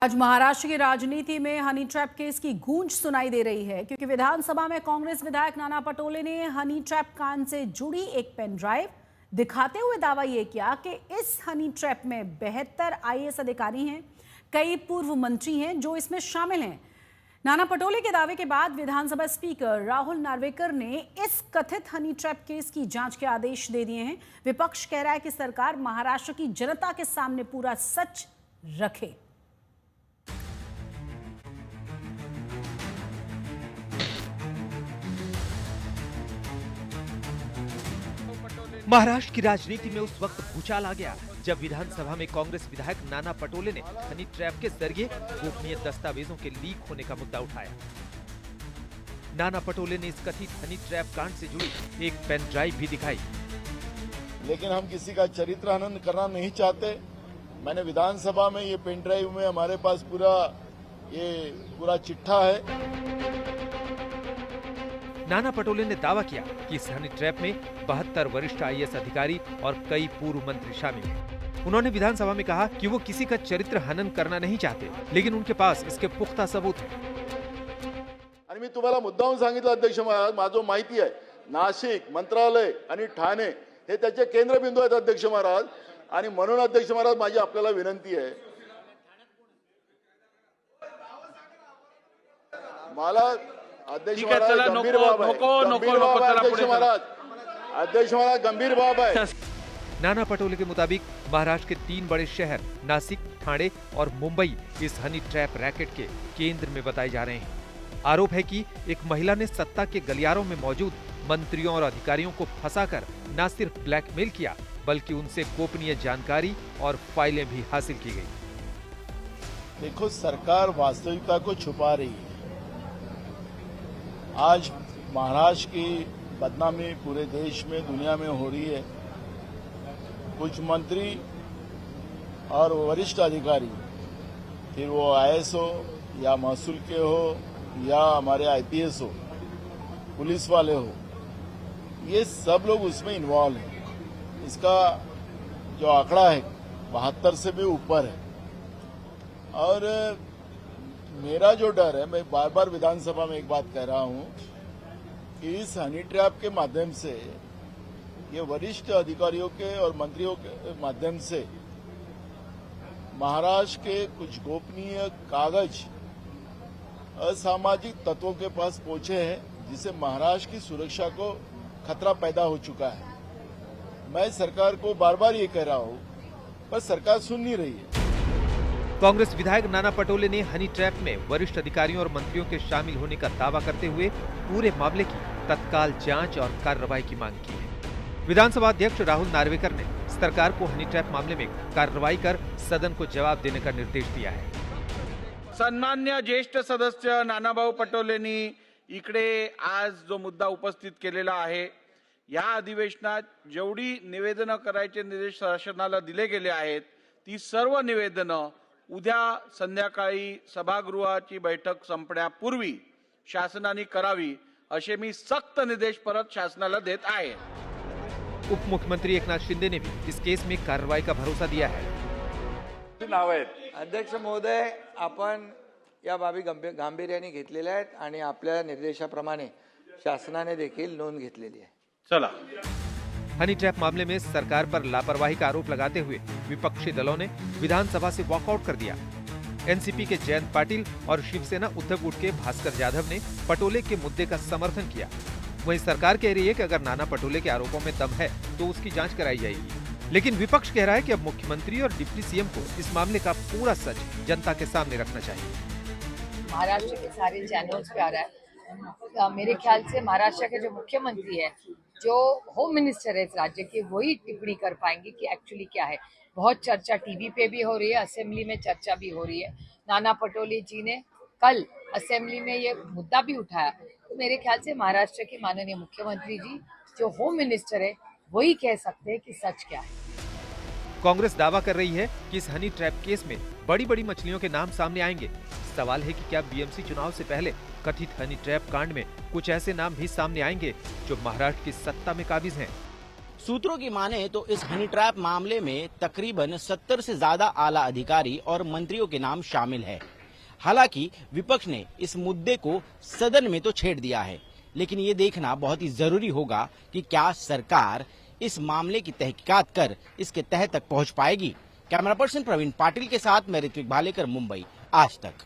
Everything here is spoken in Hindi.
आज महाराष्ट्र की राजनीति में हनी ट्रैप केस की गूंज सुनाई दे रही है क्योंकि विधानसभा में कांग्रेस विधायक नाना पटोले ने हनी ट्रैप कांड से जुड़ी एक पेन ड्राइव दिखाते हुए दावा यह किया कि इस हनी ट्रैप में 72 आईएएस अधिकारी हैं, कई पूर्व मंत्री हैं जो इसमें शामिल हैं। नाना पटोले के दावे के बाद विधानसभा स्पीकर राहुल नार्वेकर ने इस कथित हनी ट्रैप केस की जांच के आदेश दे दिए हैं। विपक्ष कह रहा है कि सरकार महाराष्ट्र की जनता के सामने पूरा सच रखे। महाराष्ट्र की राजनीति में उस वक्त भूचाल आ गया जब विधानसभा में कांग्रेस विधायक नाना पटोले ने हनी ट्रैप के जरिए गोपनीय दस्तावेजों के लीक होने का मुद्दा उठाया। नाना पटोले ने इस कथित हनी ट्रैप कांड से जुड़ी एक पेन ड्राइव भी दिखाई। लेकिन हम किसी का चरित्र हनन करना नहीं चाहते। मैंने विधानसभा में ये पेन ड्राइव में हमारे पास पूरा चिट्ठा है। नाना पटोले ने दावा किया कि इस हनी ट्रैप में 72 वरिष्ठ आईएएस अधिकारी और कई पूर्व मंत्री शामिल हैं। उन्होंने विधानसभा में कहा कि वो किसी का चरित्र हनन करना नहीं चाहते, लेकिन उनके पास इसके पुख्ता सबूत हैं। आणि मी तुम्हाला मुद्दाहून सांगितलं अध्यक्ष महाराज, माझं माहिती आहे नाशिक, मंत्रालय आणि ठाणे हे त्याचे केंद्रबिंदू आहेत अध्यक्ष महाराज, आणि म्हणून अध्यक्ष महाराज माझी आपल्याला विनंती आहे, मला अध्यक्ष महाराज गंभीर बाब आहे, अध्यक्ष महाराज गंभीर बाब है। नाना पटोले के मुताबिक महाराष्ट्र के 3 बड़े शहर नासिक, ठाणे और मुंबई इस हनी ट्रैप रैकेट के केंद्र में बताए जा रहे हैं। आरोप है कि एक महिला ने सत्ता के गलियारों में मौजूद मंत्रियों और अधिकारियों को फंसाकर न सिर्फ ब्लैकमेल किया, बल्कि उनसे गोपनीय जानकारी और फाइलें भी हासिल की गई। देखो, सरकार वास्तविकता को छुपा रही है। आज महाराष्ट्र की बदनामी पूरे देश में, दुनिया में हो रही है। कुछ मंत्री और वरिष्ठ अधिकारी, फिर वो आईएएस हो या महसूल के हो या हमारे आईपीएस हो, पुलिस वाले हो, ये सब लोग उसमें इन्वॉल्व हैं। इसका जो आंकड़ा है 72 से भी ऊपर है। और मेरा जो डर है, मैं बार बार विधानसभा में एक बात कह रहा हूं कि इस हनी ट्रैप के माध्यम से, ये वरिष्ठ अधिकारियों के और मंत्रियों के माध्यम से महाराष्ट्र के कुछ गोपनीय कागज असामाजिक तत्वों के पास पहुंचे हैं, जिससे महाराष्ट्र की सुरक्षा को खतरा पैदा हो चुका है। मैं सरकार को बार बार ये कह रहा हूं, पर सरकार सुन नहीं रही है। कांग्रेस विधायक नाना पटोले ने हनी ट्रैप में वरिष्ठ अधिकारियों और मंत्रियों के शामिल होने का दावा करते हुए पूरे मामले की तत्काल जांच और कार्रवाई की मांग की है। विधानसभा अध्यक्ष राहुल नार्वेकर ने सरकार को हनी ट्रैप मामले में कार्रवाई कर सदन को जवाब देने का निर्देश दिया है। सन्मान्य ज्येष्ठ सदस्य नानाभाऊ पटोलेंनी इकडे आज जो मुद्दा उपस्थित केलेला आहे, या अधिवेशनात जेवढी निवेदनं करायचे निर्देश शासनाला दिले गेले आहेत, ती सर्व निवेदनं उद्या संध्याकाळी सभागृहाची बैठक संपण्यापूर्वी शासनाने करावी असे मी सक्त निर्देश परत शासनाला देत आहे। उप मुख्यमंत्री एकनाथ शिंदे ने भी इस केस में कार्रवाई का भरोसा दिया है। अध्यक्ष महोदय, आपण या बाबी गांभीर्याने घेतलेल्या आहेत आणि आपल्या निर्देशाप्रमाणे शासनाने देखील नोंद घेतलेली आहे। चला, हनी ट्रैप मामले में सरकार पर लापरवाही का आरोप लगाते हुए विपक्षी दलों ने विधानसभा से वॉकआउट कर दिया। एनसीपी के जयंत पाटिल और शिवसेना उद्धव गुट के भास्कर जाधव ने पटोले के मुद्दे का समर्थन किया। वहीं सरकार कह रही है कि अगर नाना पटोले के आरोपों में दम है तो उसकी जांच कराई जाएगी। लेकिन विपक्ष कह रहा है कि अब मुख्यमंत्री और डिप्टी सीएम को इस मामले का पूरा सच जनता के सामने रखना चाहिए। महाराष्ट्र के सारे चैनल्स पे आ रहा है। मेरे ख्याल से महाराष्ट्र के जो मुख्यमंत्री है, जो होम मिनिस्टर है इस राज्य के, वही टिप्पणी कर पाएंगे कि एक्चुअली क्या है। बहुत चर्चा टीवी पे भी हो रही है, असेंबली में चर्चा भी हो रही है। नाना पटोले जी ने कल असेंबली में ये मुद्दा भी उठाया, तो मेरे ख्याल से महाराष्ट्र के माननीय मुख्यमंत्री जी, जो होम मिनिस्टर है, वही कह सकते हैं कि सच क्या है। कांग्रेस दावा कर रही है कि इस हनी ट्रैप केस में बड़ी बड़ी मछलियों के नाम सामने आएंगे। सवाल है कि क्या बीएमसी चुनाव से पहले कथित हनी ट्रैप कांड में कुछ ऐसे नाम भी सामने आएंगे जो महाराष्ट्र की सत्ता में काबिज हैं। सूत्रों की माने तो इस हनी ट्रैप मामले में तकरीबन 70 से ज्यादा आला अधिकारी और मंत्रियों के नाम शामिल है। हालांकि विपक्ष ने इस मुद्दे को सदन में तो छेड़ दिया है, लेकिन ये देखना बहुत ही जरूरी होगा कि क्या सरकार इस मामले की तहकीकात कर इसके तह तक पहुंच पाएगी। कैमरा पर्सन प्रवीण पाटिल के साथ मैं ऋत्विक भालेकर, मुंबई, आज तक।